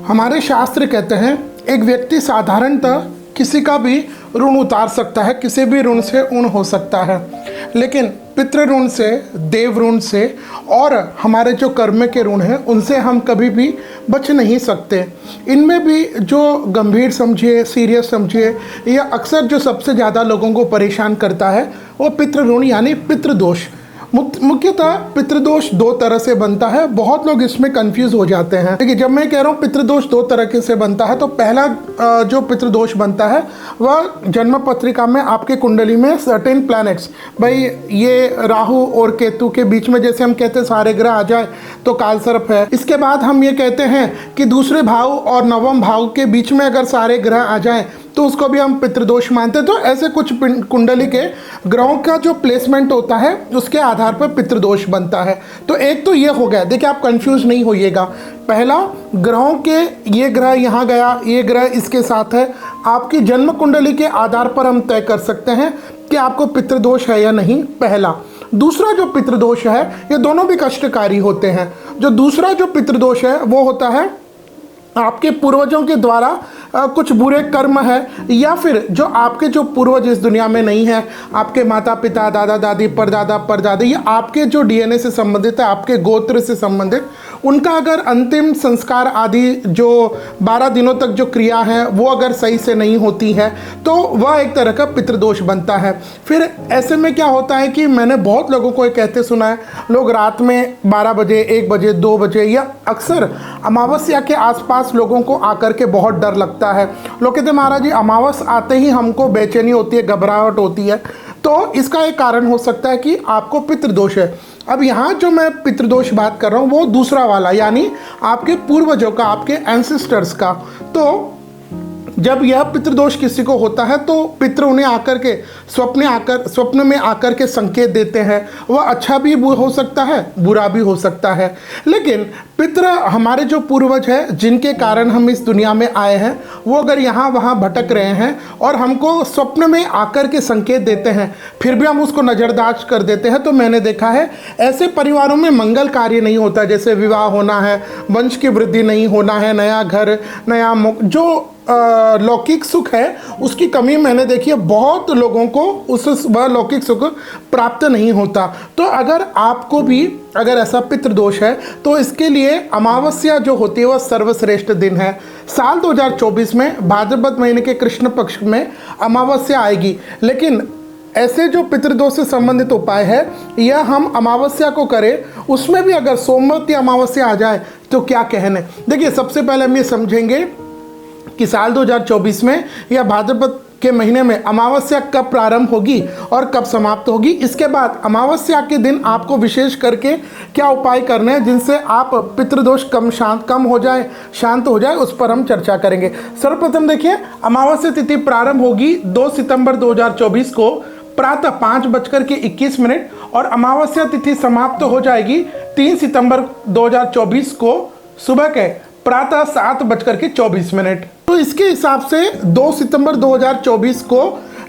हमारे शास्त्र कहते हैं एक व्यक्ति साधारणतः किसी का भी ऋण उतार सकता है, किसी भी ऋण से ऊण हो सकता है, लेकिन पितृ ऋण से, देव ऋण से और हमारे जो कर्म के ऋण हैं उनसे हम कभी भी बच नहीं सकते। इनमें भी जो गंभीर समझिए, सीरियस समझिए, या अक्सर जो सबसे ज़्यादा लोगों को परेशान करता है वो पितृ ऋण यानी पितृदोष। मुख्यतः पितृदोष दो तरह से बनता है। बहुत लोग इसमें कंफ्यूज हो जाते हैं। देखिए, जब मैं कह रहा हूँ पितृदोष दो तरह से बनता है, तो पहला जो पितृदोष बनता है वह जन्म पत्रिका में आपके कुंडली में सर्टेन प्लैनेट्स, भाई ये राहु और केतु के बीच में, जैसे हम कहते हैं सारे ग्रह आ जाए तो कालसर्प है। इसके बाद हम ये कहते हैं कि दूसरे भाव और नवम भाव के बीच में अगर सारे ग्रह आ जाएं तो उसको भी हम पितृदोष मानते हैं। तो ऐसे कुछ कुंडली के ग्रहों का जो प्लेसमेंट होता है उसके आधार पर पितृदोष बनता है। तो एक तो ये हो गया। देखिए, आप कंफ्यूज नहीं होइएगा। पहला, ग्रहों के ये ग्रह यहाँ गया, ये ग्रह इसके साथ है, आपकी जन्म कुंडली के आधार पर हम तय कर सकते हैं कि आपको पितृदोष है या नहीं, पहला। दूसरा जो पितृदोष है, ये दोनों भी कष्टकारी होते हैं। जो दूसरा जो पितृदोष है वो होता है आपके पूर्वजों के द्वारा कुछ बुरे कर्म है, या फिर जो आपके जो पूर्वज इस दुनिया में नहीं है, आपके माता पिता, दादा दादी, परदादा परदादी, या आपके जो डीएनए से संबंधित है, आपके गोत्र से संबंधित, उनका अगर अंतिम संस्कार आदि जो 12 दिनों तक जो क्रिया है वो अगर सही से नहीं होती है तो वह एक तरह का पितृदोष बनता है। फिर ऐसे में क्या होता है कि मैंने बहुत लोगों को ये कहते सुना है, लोग रात में 12 बजे, 1 बजे, 2 बजे या अक्सर अमावस्या के आसपास लोगों को आकर के बहुत डर लगता है। लोग कहते हैं महाराज जी अमावस आते ही हमको बेचैनी होती है, घबराहट होती है। तो इसका एक कारण हो सकता है कि आपको पितृदोष है। अब यहाँ जो मैं पितृदोष बात कर रहा हूँ वो दूसरा वाला, यानी आपके पूर्वजों का, आपके एंसेस्टर्स का। तो जब यह पितृदोष किसी को होता है तो पितृ उन्हें आकर के स्वप्न में आकर के संकेत देते हैं। वह अच्छा भी हो सकता है, बुरा भी हो सकता है, लेकिन पितृ हमारे जो पूर्वज हैं जिनके कारण हम इस दुनिया में आए हैं, वो अगर यहाँ वहाँ भटक रहे हैं और हमको स्वप्न में आकर के संकेत देते हैं, फिर भी हम उसको नज़रअंदाज कर देते हैं, तो मैंने देखा है ऐसे परिवारों में मंगल कार्य नहीं होता। जैसे विवाह होना है, वंश की वृद्धि नहीं होना है, नया घर, नया जो लौकिक सुख है उसकी कमी मैंने देखी है। बहुत लोगों को वह लौकिक सुख प्राप्त नहीं होता। तो अगर आपको भी अगर ऐसा पितृदोष है तो इसके लिए अमावस्या जो होती है वह सर्वश्रेष्ठ दिन है। साल 2024 में भाद्रपद महीने के कृष्ण पक्ष में अमावस्या आएगी, लेकिन ऐसे जो पितृदोष से संबंधित उपाय है यह हम अमावस्या को करें, उसमें भी अगर सोमवती अमावस्या आ जाए तो क्या कहने। देखिए, सबसे पहले हम ये समझेंगे कि साल 2024 में या भाद्रपद के महीने में अमावस्या कब प्रारंभ होगी और कब समाप्त होगी। इसके बाद अमावस्या के दिन आपको विशेष करके क्या उपाय करने हैं जिनसे आप पितृदोष कम हो जाए, शांत हो जाए, उस पर हम चर्चा करेंगे। सर्वप्रथम देखिए, अमावस्या तिथि प्रारंभ होगी 2 सितंबर 2024 को प्रातः 5:21 और अमावस्या तिथि समाप्त हो जाएगी 3 सितंबर 2024 को सुबह के प्रातः 7:24। तो इसके हिसाब से 2 सितंबर 2024 को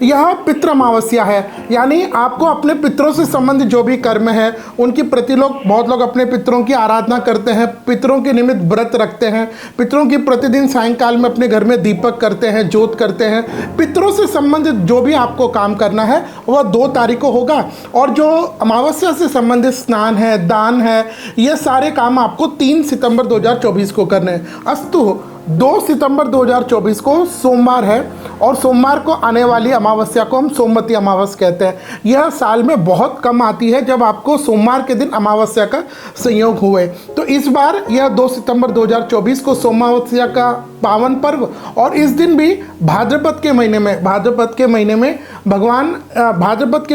यह पितृ अमावस्या है, यानी आपको अपने पितरों से संबंधित जो भी कर्म है उनकी प्रति बहुत लोग अपने पितरों की आराधना करते हैं, पितरों के निमित्त व्रत रखते हैं, पितरों की प्रतिदिन सायंकाल में अपने घर में दीपक करते हैं, जोत करते हैं। पितरों से संबंधित जो भी आपको काम करना है वह 2 तारीख को होगा, और जो अमावस्या से संबंधित स्नान है, दान है, ये सारे काम आपको 3 सितंबर 2024 को करने हैं। अस्तु 2 सितंबर 2024 को सोमवार है, और सोमवार को आने वाली अमावस्या को हम सोमवती अमावस्या कहते हैं। यह साल में बहुत कम आती है जब आपको सोमवार के दिन अमावस्या का संयोग हुए। तो इस बार यह 2 सितंबर 2024 को सोमावस्या का पावन पर्व, और इस दिन भी भाद्रपद के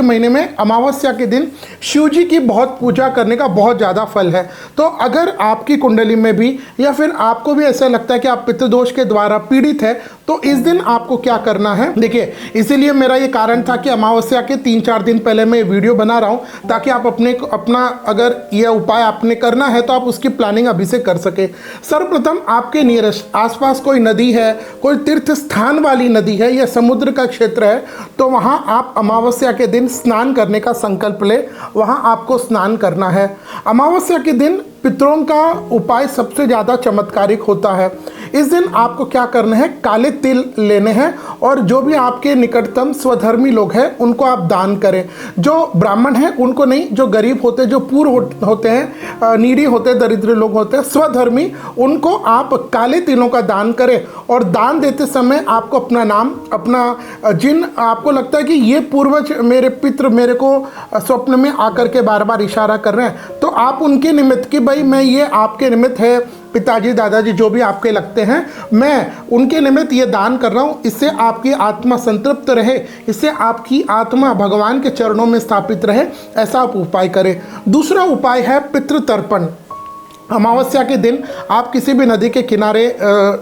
महीने में अमावस्या के दिन शिव जी की बहुत पूजा करने का बहुत ज़्यादा फल है। तो अगर आपकी कुंडली में भी या फिर आपको भी ऐसा लगता है कि आप पितृदोष के द्वारा पीड़ित है तो इस दिन आपको क्या करना है। देखिए, इसीलिए मेरा ये कारण था कि अमावस्या के 3-4 दिन पहले मैं वीडियो बना रहा हूँ, ताकि आप अपना अगर यह उपाय आपने करना है तो आप उसकी प्लानिंग अभी से कर सके। सर्वप्रथम आपके नियरेस्ट आसपास कोई नदी है, कोई तीर्थ स्थान वाली नदी है या समुद्र का क्षेत्र है, तो वहाँ आप अमावस्या के दिन स्नान करने का संकल्प ले, वहाँ आपको स्नान करना है। अमावस्या के दिन पितरों का उपाय सबसे ज़्यादा चमत्कारिक होता है। इस दिन आपको क्या करना है, काले तिल लेने हैं और जो भी आपके निकटतम स्वधर्मी लोग हैं उनको आप दान करें। जो ब्राह्मण हैं उनको नहीं, जो गरीब होते हैं, जो पूर होते हैं, नीडी होते हैं, दरिद्र लोग होते हैं, स्वधर्मी, उनको आप काले तिलों का दान करें। और दान देते समय आपको अपना नाम, अपना जिन आपको लगता है कि ये पूर्वज मेरे पितृ मेरे को स्वप्न में आकर के बार बार इशारा कर रहे हैं, तो आप उनके निमित्त कि भाई मैं ये आपके निमित्त है, पिताजी दादाजी जो भी आपके लगते हैं, मैं उनके निमित्त ये दान कर रहा हूँ। इससे आपकी आत्मा संतृप्त रहे, इससे आपकी आत्मा भगवान के चरणों में स्थापित रहे, ऐसा आप उपाय करें। दूसरा उपाय है पितृतर्पण। अमावस्या के दिन आप किसी भी नदी के किनारे,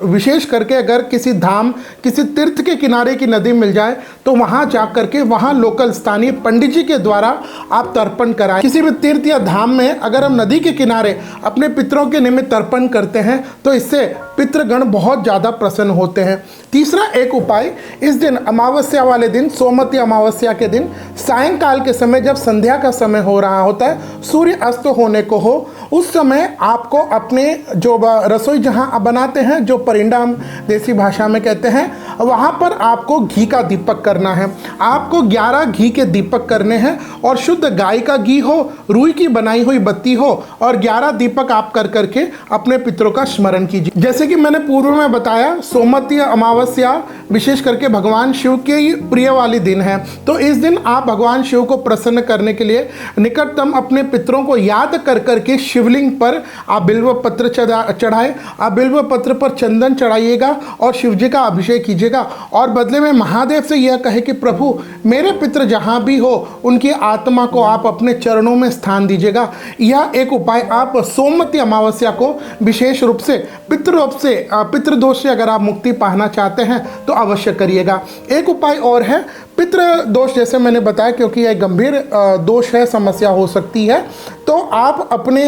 विशेष करके अगर किसी धाम, किसी तीर्थ के किनारे की नदी मिल जाए तो वहाँ जा करके वहाँ लोकल स्थानीय पंडित जी के द्वारा आप तर्पण कराएं। किसी भी तीर्थ या धाम में अगर हम नदी के किनारे अपने पितरों के निमित्त तर्पण करते हैं तो इससे पितृगण बहुत ज़्यादा प्रसन्न होते हैं। तीसरा एक उपाय, इस दिन अमावस्या वाले दिन, सोमवती अमावस्या के दिन सायंकाल के समय जब संध्या का समय हो रहा होता है, सूर्य अस्त होने को हो, उस समय आपको अपने जो रसोई जहाँ बनाते हैं, जो परिंदा हम देसी भाषा में कहते हैं, वहाँ पर आपको घी का दीपक करना है। आपको 11 घी के दीपक करने हैं और शुद्ध गाय का घी हो, रुई की बनाई हुई बत्ती हो और 11 दीपक आप कर करके अपने पितरों का स्मरण कीजिए। जैसे कि मैंने पूर्व में बताया, सोमवती अमावस्या विशेष करके भगवान शिव के प्रिय वाली दिन है, तो इस दिन आप भगवान शिव को प्रसन्न करने के लिए निकटतम अपने पितरों को याद कर करके शिवलिंग पर आप बिल्व पत्र चढ़ाए, आप बिल्व पत्र पर चंदन चढ़ाइएगा और शिव जी का अभिषेक कीजिएगा और बदले में महादेव से यह कहे कि प्रभु मेरे पितृ जहाँ भी हो उनकी आत्मा को आप अपने चरणों में स्थान दीजिएगा। यह एक उपाय आप सोमवती अमावस्या को विशेष रूप से पितृदोष से अगर आप मुक्ति पाना चाहते हैं तो अवश्य करिएगा। एक उपाय और है पितृ दोष, जैसे मैंने बताया, क्योंकि यह गंभीर दोष है, समस्या हो सकती है, तो आप अपने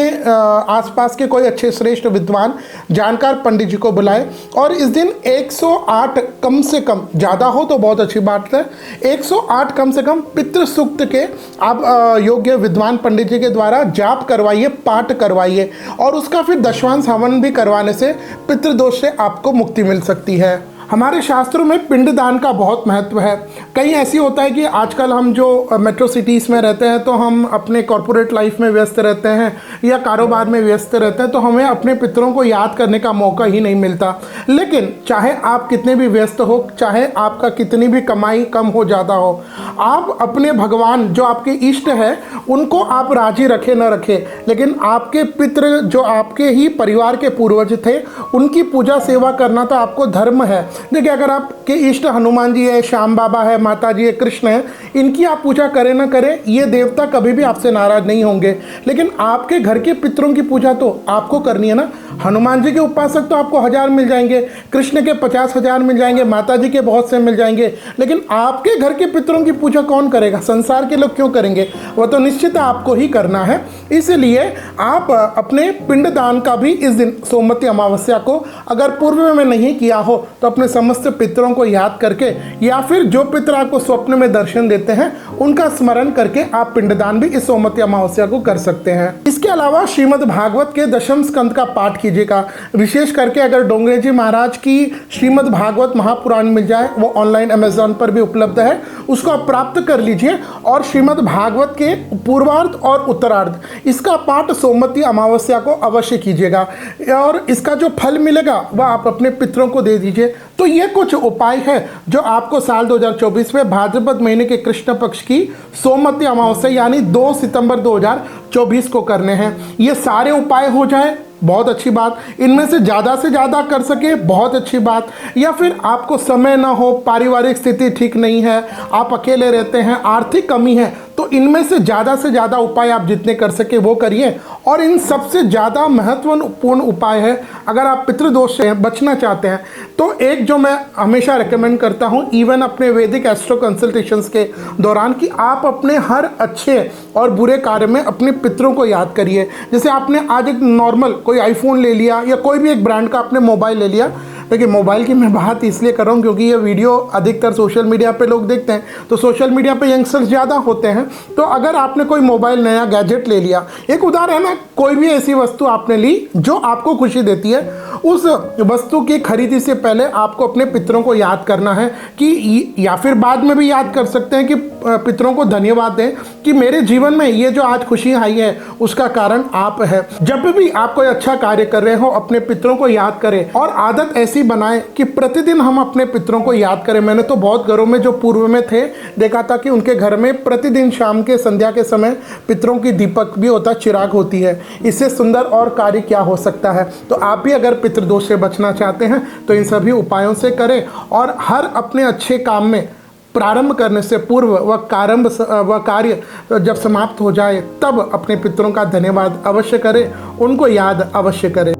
आसपास के कोई अच्छे श्रेष्ठ विद्वान जानकार पंडित जी को बुलाएं और इस दिन 108 कम से कम, ज़्यादा हो तो बहुत अच्छी बात है, 108 कम से कम पितृ सूक्त के आप योग्य विद्वान पंडित जी के द्वारा जाप करवाइए, पाठ करवाइए और उसका फिर दशवांश हवन भी करवाने से पितृदोष से आपको मुक्ति मिल सकती है। हमारे शास्त्रों में पिंडदान का बहुत महत्व है। कहीं ऐसी होता है कि आजकल हम जो मेट्रो सिटीज़ में रहते हैं तो हम अपने कॉरपोरेट लाइफ में व्यस्त रहते हैं या कारोबार में व्यस्त रहते हैं, तो हमें अपने पितरों को याद करने का मौका ही नहीं मिलता। लेकिन चाहे आप कितने भी व्यस्त हो, चाहे आपका कितनी भी कमाई कम हो ज़्यादा हो, आप अपने भगवान जो आपके इष्ट है उनको आप राजी रखे न रखे, लेकिन आपके पितृ जो आपके ही परिवार के पूर्वज थे उनकी पूजा सेवा करना तो आपको धर्म है। देखिए, अगर आपके इष्ट हनुमान जी है, श्याम बाबा है, माता जी है, कृष्ण है, इनकी आप पूजा करें ना करें, ये देवता कभी भी आपसे नाराज नहीं होंगे, लेकिन आपके घर के पितरों की पूजा तो आपको करनी है ना। हनुमान जी के उपासक तो आपको 1000 मिल जाएंगे, कृष्ण के 50,000 मिल जाएंगे, माता जी के बहुत से मिल जाएंगे, लेकिन आपके घर के पितरों की पूजा कौन करेगा? संसार के लोग क्यों करेंगे? वह तो निश्चित आपको ही करना है। इसलिए आप अपने पिंडदान का भी इस दिन सोमवती अमावस्या को अगर पूर्व में नहीं किया हो तो अपने समस्त पितरों को याद करके या फिर जो पितर आपको स्वप्न में दर्शन देते हैं उनका स्मरण करके आप पिंडदान भी इस सोमवती अमावस्या को कर सकते हैं। इसके अलावा श्रीमद् भागवत के दशम स्कंद का पाठ कीजिएगा। विशेष करके अगर डोंगरे जी महाराज की श्रीमद् भागवत महापुराण मिल जाए, वो ऑनलाइन अमेजॉन पर भी उपलब्ध है, उसको आप प्राप्त कर लीजिए और श्रीमद् भागवत के पूर्वार्ध और उत्तरार्ध इसका पाठ सोमवती अमावस्या को अवश्य कीजिएगा और इसका जो फल मिलेगा वह आप अपने पितरों को दे दीजिए। तो ये कुछ उपाय है जो आपको साल 2024 में भाद्रपद महीने के कृष्ण पक्ष की सोमवती अमावस्या यानी 2 सितंबर 2024 को करने हैं। ये सारे उपाय हो जाए, बहुत अच्छी बात। इनमें से ज़्यादा कर सके, बहुत अच्छी बात। या फिर आपको समय ना हो, पारिवारिक स्थिति ठीक नहीं है, आप अकेले रहते हैं, आर्थिक कमी है, तो इनमें से ज़्यादा उपाय आप जितने कर सके वो करिए। और इन सबसे ज़्यादा महत्वपूर्ण उपाय है, अगर आप पितृदोष से बचना चाहते हैं तो एक जो मैं हमेशा रेकमेंड करता हूँ, इवन अपने वैदिक एस्ट्रो कंसल्टेशंस के दौरान, कि आप अपने हर अच्छे और बुरे कार्य में अपने पितरों को याद करिए। जैसे आपने आज एक नॉर्मल कोई आईफोन ले लिया या कोई भी एक ब्रांड का आपने मोबाइल ले लिया, देखिए मोबाइल की मैं बात इसलिए कर रहा हूँ क्योंकि ये वीडियो अधिकतर सोशल मीडिया पे लोग देखते हैं, तो सोशल मीडिया पे यंगस्टर्स ज़्यादा होते हैं। तो अगर आपने कोई मोबाइल नया गैजेट ले लिया, एक उदाहरण है, कोई भी ऐसी वस्तु आपने ली जो आपको खुशी देती है, उस वस्तु की खरीदी से पहले आपको अपने पितरों को याद करना है कि, या फिर बाद में भी याद कर सकते हैं कि पितरों को धन्यवाद दें कि मेरे जीवन में ये जो आज खुशी आई है उसका कारण आप है। जब भी आप कोई अच्छा कार्य कर रहे हो अपने पितरों को याद करें और आदत ऐसी बनाएं कि प्रतिदिन हम अपने पितरों को याद करें। मैंने तो बहुत घरों में जो पूर्व में थे देखा था कि उनके घर में प्रतिदिन शाम के संध्या के समय पितरों की दीपक भी होता, चिराग होती है। इससे सुंदर और कार्य क्या हो सकता है। तो आप भी अगर पितृदोष से बचना चाहते हैं तो इन सभी उपायों से करें और हर अपने अच्छे काम में प्रारंभ करने से पूर्व वह कार्य जब समाप्त हो जाए तब अपने पितरों का धन्यवाद अवश्य करें, उनको याद अवश्य करें।